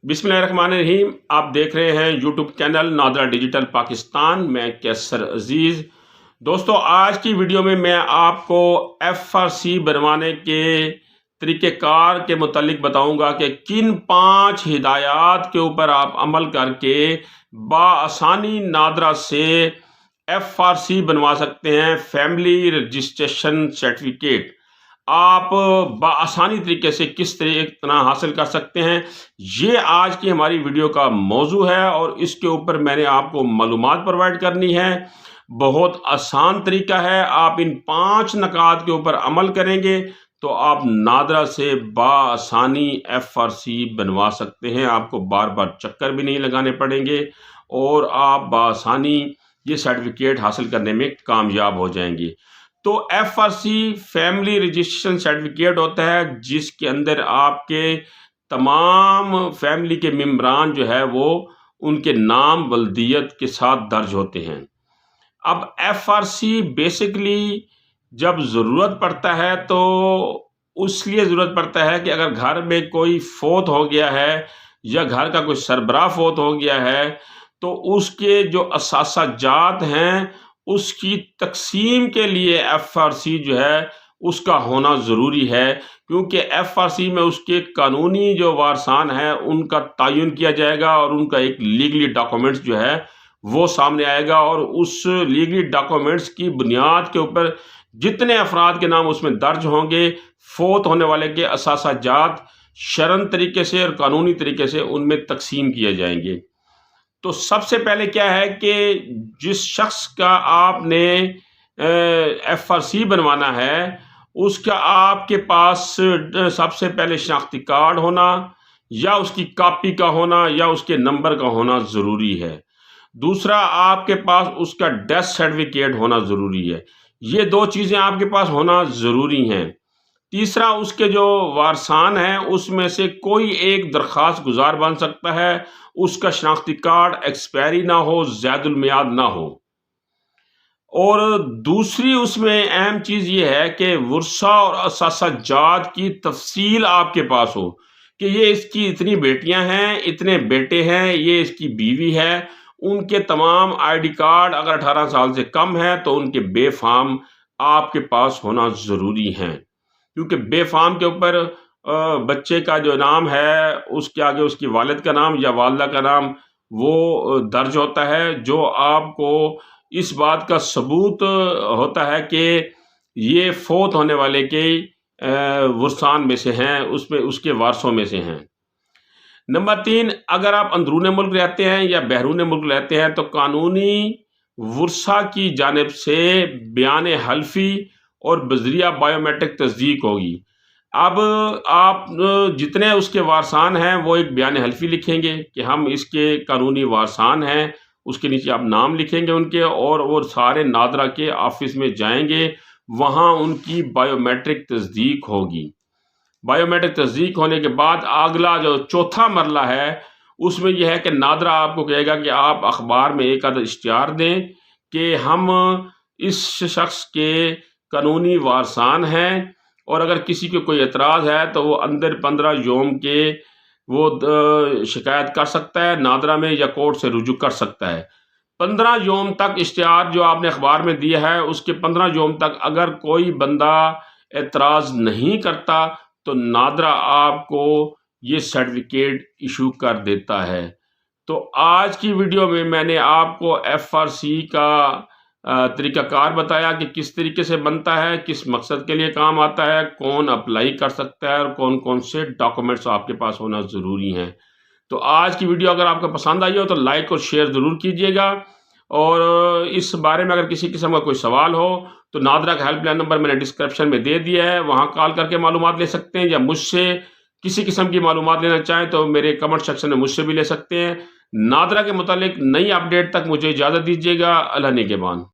बिस्मिल्लाहिर्रहमानिर्रहीम। आप देख रहे हैं YouTube channel NADRA digital Pakistan. मैं कैसर अजीज़। दोस्तों, आज की वीडियो में मैं आपको FRC बनवाने के तरीक़ेकार के मुतालिक बताऊंगा कि किन 5 हिदायत के ऊपर आप अमल करके बआसानी नादरा से FRC बनवा सकते हैं, फैमिली रजिस्ट्रेशन सर्टिफिकेट। आप बआसानी तरीके से किस तरह हासिल कर सकते हैं, ये आज की हमारी वीडियो का मौजू है और इसके ऊपर मैंने आपको मालूमात प्रोवाइड करनी है। बहुत आसान तरीका है। आप इन 5 नकात के ऊपर अमल करेंगे तो आप नादरा से बआसानी FRC बनवा सकते हैं। आपको बार बार चक्कर भी नहीं लगाने पड़ेंगे और आप बआसानी ये सर्टिफिकेट हासिल करने में कामयाब हो जाएंगे। तो FRC फैमिली रजिस्ट्रेशन सर्टिफिकेट होता है, जिसके अंदर आपके तमाम फैमिली के मेम्बरान जो है वो उनके नाम वल्दियत के साथ दर्ज होते हैं। अब FRC बेसिकली जब ज़रूरत पड़ता है तो उसलिए ज़रूरत पड़ता है कि अगर घर में कोई फोत हो गया है या घर का कोई सरबराह फोत हो गया है तो उसके जो असासाजात हैं उसकी तकसीम के लिए FRC जो है उसका होना ज़रूरी है, क्योंकि FRC में उसके कानूनी जो वारसान है उनका तयन किया जाएगा और उनका एक लीगली डॉक्यूमेंट्स जो है वो सामने आएगा और उस लीगली डॉक्यूमेंट्स की बुनियाद के ऊपर जितने अफराद के नाम उसमें दर्ज होंगे, फोत होने वाले के असासाजात शरन तरीके से और कानूनी तरीके से उनमें तकसीम किए जाएंगे। तो सबसे पहले क्या है कि जिस शख्स का आपने FRC बनवाना है उसका आपके पास सबसे पहले शनाख्ती कार्ड होना या उसकी कॉपी का होना या उसके नंबर का होना ज़रूरी है। दूसरा, आपके पास उसका डेथ सर्टिफिकेट होना ज़रूरी है। ये 2 चीज़ें आपके पास होना ज़रूरी हैं। तीसरा, उसके जो वारसान हैं उसमें से कोई एक दरख्वास्त गुजार बन सकता है, उसका शनाख्ती कार्ड एक्सपायरी ना हो, ज़्यादुल मियाद ना हो। और दूसरी उसमें अहम चीज़ ये है कि वर्सा और असासाजात की तफसील आपके पास हो कि ये इसकी इतनी बेटियां हैं, इतने बेटे हैं, ये इसकी बीवी है। उनके तमाम ID कार्ड अगर 18 साल से कम है तो उनके बेफाम आपके पास होना ज़रूरी हैं, क्योंकि बेफाम के ऊपर बच्चे का जो नाम है उसके आगे उसकी वालिद का नाम या वालदा का नाम वो दर्ज होता है, जो आपको इस बात का सबूत होता है कि ये फोत होने वाले के वर्सान में से हैं, उसमें उसके वारसों में से हैं। नंबर 3, अगर आप अंदरूनी मुल्क रहते हैं या बहरूनी मुल्क रहते हैं तो कानूनी वर्सा की जानिब से बयान हल्फी और बजरिया बायोमेट्रिक तस्दीक होगी। अब आप जितने उसके वारसान हैं वो एक बयान हल्फी लिखेंगे कि हम इसके कानूनी वारसान हैं, उसके नीचे आप नाम लिखेंगे उनके और वो सारे नादरा के ऑफिस में जाएंगे, वहाँ उनकी बायोमेट्रिक तस्दीक होगी। बायोमेट्रिक तस्दीक होने के बाद अगला जो चौथा मरला है उसमें यह है कि नादरा आपको कहेगा कि आप अखबार में एक आधा इश्तिहार दें कि हम इस शख्स के कानूनी वारसान हैं, और अगर किसी को कोई एतराज़ है तो वो अंदर 15 यौम के वो शिकायत कर सकता है नादरा में या कोर्ट से रुजू कर सकता है। 15 यौम तक इश्तिहार जो आपने अखबार में दिया है उसके 15 यौम तक अगर कोई बंदा एतराज़ नहीं करता तो नादरा आपको ये सर्टिफिकेट इशू कर देता है। तो आज की वीडियो में मैंने आपको FRC का तरीक़ाकार बताया कि किस तरीके से बनता है, किस मकसद के लिए काम आता है, कौन अप्लाई कर सकता है और कौन कौन से डॉक्यूमेंट्स आपके पास होना ज़रूरी हैं। तो आज की वीडियो अगर आपको पसंद आई हो तो लाइक और शेयर ज़रूर कीजिएगा, और इस बारे में अगर किसी किस्म का कोई सवाल हो तो नादरा का हेल्पलाइन नंबर मैंने डिस्क्रिप्शन में दे दिया है, वहाँ कॉल करके मालूमात ले सकते हैं, या मुझसे किसी किस्म की मालूमात लेना चाहें तो मेरे कमेंट सेक्शन में मुझसे भी ले सकते हैं। नादरा के मुतालिक नई अपडेट तक मुझे इजाज़त दीजिएगा। अल्लाह निगहबान।